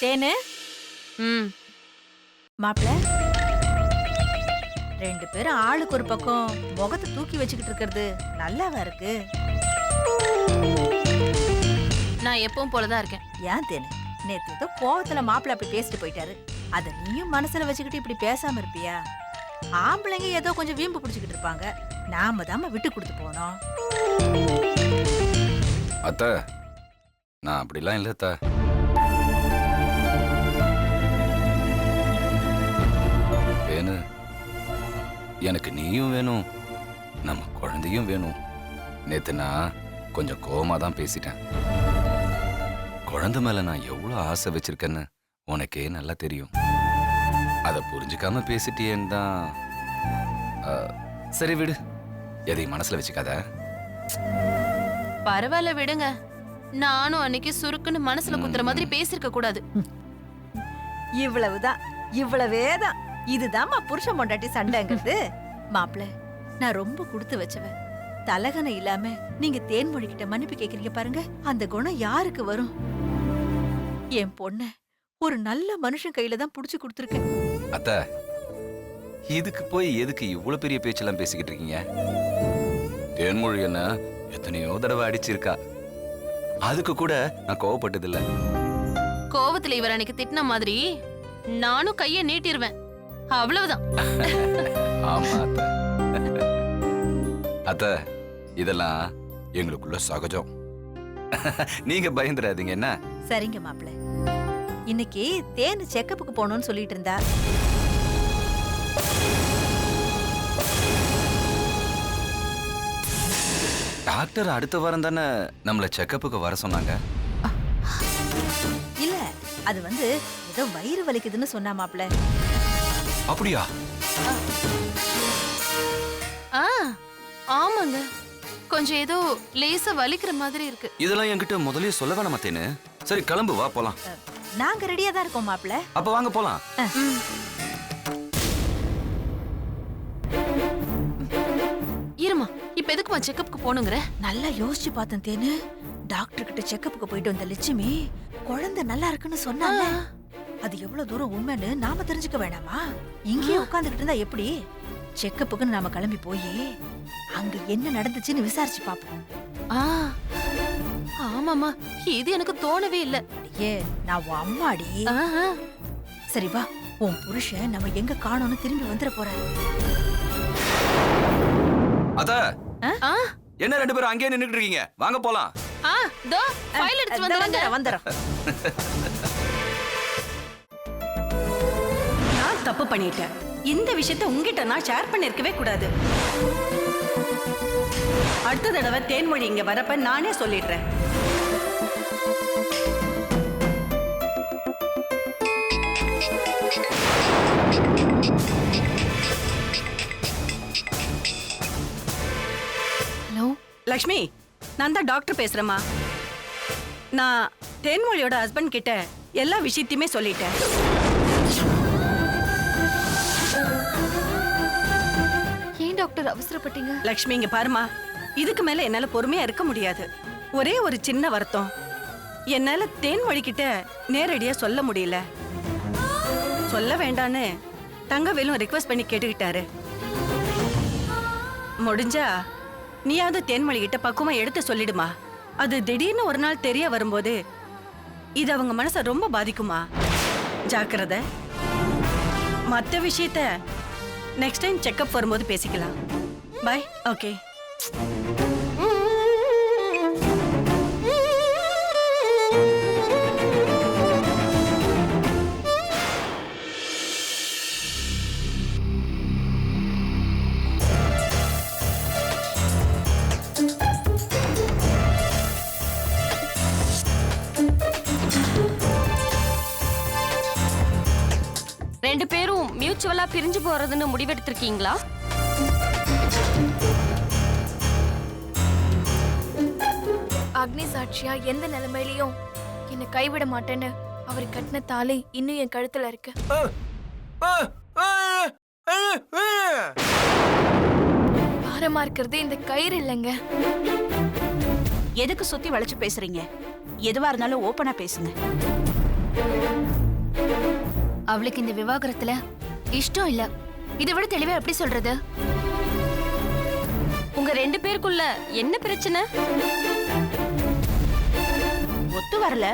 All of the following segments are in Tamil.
தேனு ம் மாப்பிள, 2 பேரும் ஆளுக்கு ஒரு பக்கம் முகத்தை தூக்கி வச்சுக்கிட்டு இருக்கிறது நல்லாவா இருக்கு? நான் எப்பவும் போலதான் இருக்கேன். ஏன் தேனு, நேத்து ஏதோ கோவத்துல மாப்பிள அப்படி பேசிட்டு போயிட்டாரு. அத நீயும் மனசுல வச்சுக்கிட்டு இப்படி பேசாம இருப்பியா? ஆம்பளைங்க ஏதோ கொஞ்சம் வீம்பு பிடிச்சுக்கிட்டு இருப்பாங்க, நாம தாம விட்டு கொடுத்து போனோம். அத்த, நான் அப்படிலாம் இல்ல அத்த. வேணு, எனக்கு நீயும் வேணும், நம்ம குழந்தையும் வேணும். நேத்து நான் கொஞ்சம் கோவமா தான் பேசிட்டேன். குழந்தை மேல நான் எவ்வளவு ஆசை வச்சிருக்கேன்னு உனக்கே நல்லா தெரியும். அதை புரிஞ்சுக்காம பேசிட்டேன்னு தான். சரி விடு, எதையும் மனசுல வச்சுக்காத. பரவாயில்ல விடுங்க. நானும் அன்னைக்கு சுருக்குன்னு மனசுல குத்துற மாதிரி பேசிருக்க கூடாது. இவ்வளவுதான், இவ்வளவேதான். இதுதாம்மா புருஷன் பொண்டாட்டி சண்டைங்கிறது. மாப்பிள, நான் ரொம்ப கொடுத்து வச்சவன். தலகனை இல்லாம நீங்க தேன்மொழி கிட்ட மன்னிப்பு கேக்குறீங்க பாருங்க, அந்த குணம் யாருக்கு வரும்? என் பொண்ண ஒரு நல்ல மனுஷன் கையில தான் புடிச்சு கொடுத்துருக்கேன். அத்த, இதுக்கு போய் எதுக்கு இவ்வளவு பெரிய பேச்செல்லாம் பேசிக்கிட்டு இருக்கீங்க? தேன்மொழி என்ன எத்தனையோ தடவை அடிச்சிருக்கா, அதுக்கு கூட நான் கோவப்பட்டதில்ல. கோவத்துல இவர் அன்னைக்கு திட்டின மாதிரி நானும் கைய நீட்டிருவேன், அவ்வளவுதான். ஆமா அத்த. அத்த, இதெல்லாம் எங்களுக்குள்ள சகஜம். நீங்க பயந்துடாதீங்க என்ன? சரிங்க மாப்பிள. இன்னைக்கு தேனு செக்கப்புக்கு போகணும்னு சொல்லிட்டு இருந்தா. டாக்டர் அடுத்த வாரம் தானே நம்மள செக்கப்புக்கு வர சொன்னாங்க. இல்ல, அது வந்து ஏதோ வயிறு வலிக்குதுன்னு சொன்னா மாப்பிள. அப்படியா? ஆ ஆமாங்க, கொஞ்சம் ஏதோ லேசா வலிக்கிற மாதிரி இருக்கு. இதெல்லாம் என்கிட்ட முதல்லயே சொல்ல வேணாமா தேனு? சரி கிளம்பு, வா போலாம். நாங்க ரெடியா தான் இருக்கோம் மாப்பிள. அப்ப வாங்க போலாம். இருமா, இப்ப எதுக்குமா செக்கப்புக்கு போனுங்கற? நல்லா யோசிச்சு பார்த்தேன் தேனு. டாக்டர் கிட்ட செக்கப்புக்கு போயிட்டு வந்த லட்சுமி குழந்தை நல்லா இருக்குன்னு சொன்னாங்க. அது எவ்வளவு தூரம் உண்மைன்னு நாம தெரிஞ்சுக்க வேணாமா? இங்கேயே உட்கார்ந்துகிட்டு இருந்தா எப்படி? செக்கப்புக்குன்னு நாம கிளம்பி போய் அங்க என்ன நடந்துச்சுன்னு விசாரிச்சு பாப்போம். ஆமாமா, இது எனக்கு தோணவே இல்ல. ஏ, நான் உன் அம்மாடி. சரி வா, உன் புருஷன் நம்ம எங்க காணோம்னு திரும்பி வந்துட போறாரு. அத என்ன 2 பேரும் அங்கேயே நின்னுட்டு இருக்கீங்க? வாங்க போலாம். தோ ஃபைல் எடுத்து வந்துறேன். நான் தப்பு பண்ணிட்டேன். இந்த விஷயத்தை உங்ககிட்ட நான் ஷேர் பண்ணிருக்கவே கூடாது. அடுத்த தடவை தேன்மொழி இங்க வரப்ப நானே சொல்லிடுறேன். ஹலோ லக்ஷ்மி, நான் தான் டாக்டர் பேசுறேம்மா. நான் தேன்மொழியோட ஹஸ்பண்ட் கிட்ட எல்லா விஷயத்தையுமே சொல்லிட்டேன். ஏன் டாக்டர் அவசரப்பட்டீங்க? லக்ஷ்மி இங்க பாருமா, இதுக்கு மேல என்னால பொறுமையா இருக்க முடியாது. ஒரே ஒரு சின்ன வருத்தம், என்னால தேன்மொழி கிட்ட நேரடியா சொல்ல முடியல. சொல்ல வேண்டான்னு தங்கவேலும் ரிக்வெஸ்ட் பண்ணி கேட்டுக்கிட்டாரு. முடிஞ்சா நீயாவது தேன்மொழி கிட்ட பக்குவமா எடுத்து சொல்லிடுமா. அது திடீர்னு ஒரு நாள் தெரிய வரும்போது இது அவங்க மனசை ரொம்ப பாதிக்குமா. ஜாக்கிரதை. மற்ற விஷயத்த நெக்ஸ்ட் டைம் செக்அப் வரும்போது பேசிக்கலாம். பை. ஓகே. ரெண்டு பேரும் மியூச்சுவலா பிரிஞ்சு போறதுன்னு முடிவெடுத்திருக்கீங்களா? அக்னி சாட்சியா எந்த நிலைமையிலயும் என்னை கைவிட மாட்டேன்னு அவர் கட்டின தாலி இன்னும் என் கழுத்துல இருக்கு. பாரமா இருக்கிறது இந்த கயிறு இல்லைங்க. எதுக்கு சுத்தி வளைச்சு பேசுறீங்க? எதுவா இருந்தாலும் ஓப்பனா பேசுங்க. அவளுக்கு இந்த விவாகரத்துல இஷ்டம் இல்ல. இதை விட தெளிவா எப்படி சொல்றது? உங்க 2 பேருக்குள்ள என்ன பிரச்சனை? ஒத்து வரல,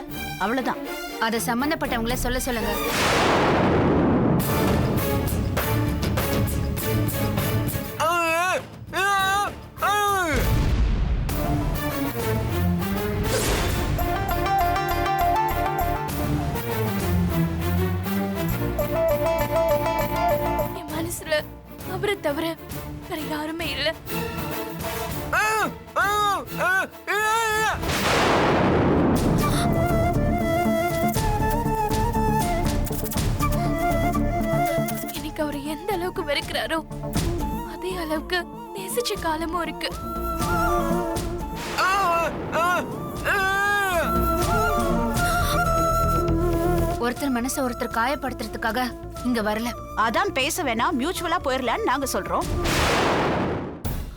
அவ்வளவுதான். அத சம்பந்தப்பட்டவங்கள சொல்ல சொல்லுங்க. என் மனசுல அவரை தவிர வேற யாருமே இல்ல. எனக்கு அவர் எந்த அளவுக்கு வெறுக்கிறாரோ அதே அளவுக்கு நேசிச்ச காலமும் இருக்கு. ஒருத்தர் மனசை ஒருத்தர் காயப்படுத்துறதுக்காக இங்க வரல. அதான் பேச வேணாம், மியூச்சுவலா போயிரலான்னு நாங்க சொல்றோம்.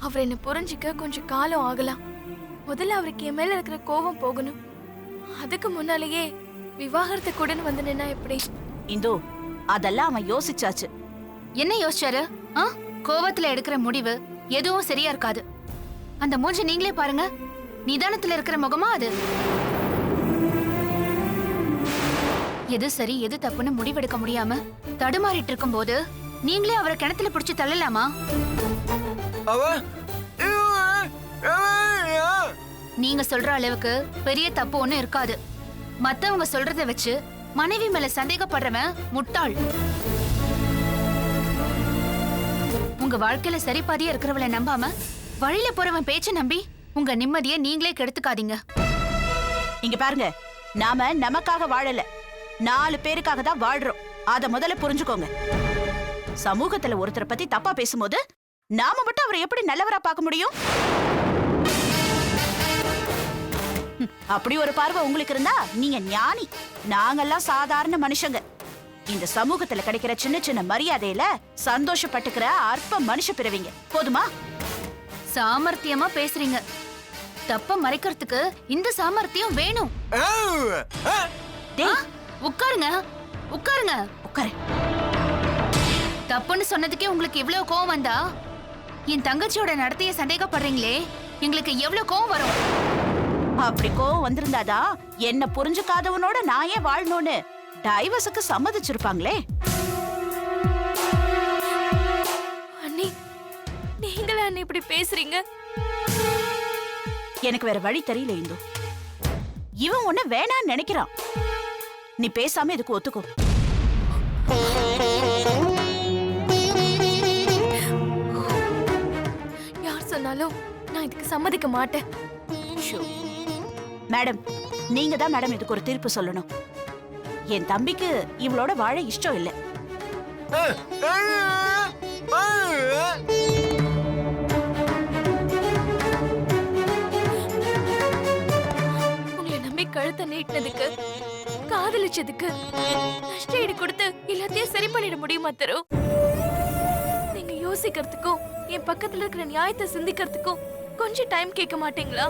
அவர் என்ன புரிஞ்சுக்க கொஞ்சம் காலம் ஆகலாம். முதல்ல அவருக்கு என் மேல இருக்கிற கோபம் போகணும். அதுக்கு முன்னாலேயே விவாகரத்தை கூட வந்து நின்னா எப்படி? இந்து, அதெல்லாம் அவன் யோசிச்சாச்சு. என்ன யோசிச்சாரு? கோவத்துல எடுக்கிற முடிவு எதுவும் சரியா இருக்காது. அந்த மூஞ்சி நீங்களே பாருங்க. நிதானத்துல இருக்கிற முகமா அது? எது சரி எது தப்புன்னு முடிவெடுக்க முடியாம தடுமாறிட்டு இருக்கும் போது நீங்களே அவரை கிணத்துல பிடிச்சு தள்ளலாமா? நீங்க சொல்ற அளவுக்கு பெரிய தப்பு ஒண்ணும் இருக்காது. மத்தவங்க சொல்றத வச்சு மனைவி மேல சந்தேகப்படுறவன் முட்டாள். உங்க வாழ்க்கையில சரிபாதியா இருக்கிறவளை நம்பாம வழியில போறவன் பேச்ச நம்பி உங்க நிம்மதியை நீங்களே கெடுத்துக்காதீங்க. இங்க பாருங்க, நாம நமக்காக வாழல, 4 பேருக்காக தான் வாழ்றோம். அத முதல்ல புரிஞ்சுக்கோங்க. சமூகத்துல ஒருத்தரை பத்தி தப்பா பேசும்போது நாம மட்டும் அவரை எப்படி நல்லவரா பார்க்க முடியும்? அப்படி ஒரு பார்வை உங்களுக்கு இருந்தா நீங்க ஞானி. நாங்கெல்லாம் சாதாரண மனுஷங்க. இந்த சமூகத்துல கிடைக்கிற சின்ன சின்ன மரியாதையில சந்தோஷப்பட்டுக்கிற அற்ப மனுஷ பிறவிங்க. போதுமா? சாமர்த்தியமா பேசுறீங்க. தப்ப மறைக்கிறதுக்கு இந்த சாமர்த்தியம் வேணும். டேய், உட்காருங்க உட்காருங்க. உட்காரு. தப்புன்னு சொன்னதுக்கே உங்களுக்கு இவ்வளவு கோவம் வந்தா என் தங்கச்சியோட நடத்தைய சந்தேகப்படுறீங்களே, எங்களுக்கு எவ்வளவு கோவம் வரும்? அப்படி கோவம் வந்திருந்தாதான் என்ன புரிஞ்சுக்காதவனோட நான் ஏன் வாழணும்னு டைவர்ஸுக்கு சம்மதிச்சிருப்பாங்களே. அண்ணி, நீங்களா அண்ணி இப்படி பேசுறீங்க? எனக்கு வேற வழி தெரியல இந்து. இவன் உன்ன வேணான்னு நினைக்கிறான். நீ பேசாம இதுக்கு ஒத்துக்கோ. யார் சொன்னாலும் நான் இதுக்கு சம்மதிக்க மாட்டேன். மேடம், நீங்க தான் மேடம் இதுக்கு ஒரு தீர்ப்பு சொல்லணும். என் தம்பிக்கு இவளோட வாழ இஷ்டம் இல்ல. உங்களை நம்பி கழுத்தை நீட்டினதுக்கு, காதலிச்சதுக்கு நஷ்ட ஈடு கொடுத்து எல்லாத்தையும் சரி பண்ணிட முடியுமா தரு? நீங்க யோசிக்கிறதுக்கும் என் பக்கத்துல இருக்கிற நியாயத்தை சிந்திக்கிறதுக்கும் கொஞ்சம் டைம் கேட்க மாட்டீங்களா?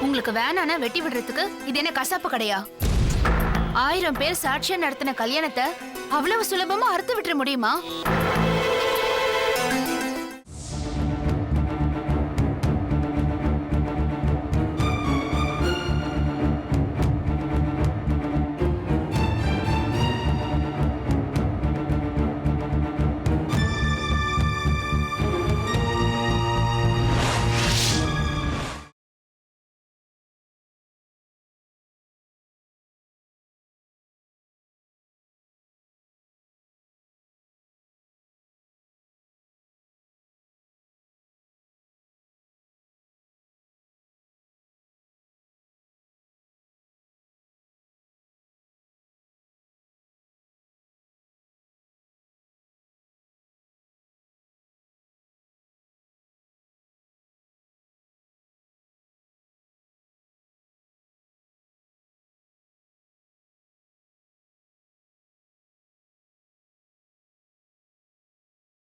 உங்களுக்கு வேணானா வெட்டி விடுறதுக்கு இது என்ன கசாப்பு கடையா? 1000 பேர் சாட்சியா நடத்தின கல்யாணத்தை அவ்வளவு சுலபமா அறுத்து விட்டுற முடியுமா?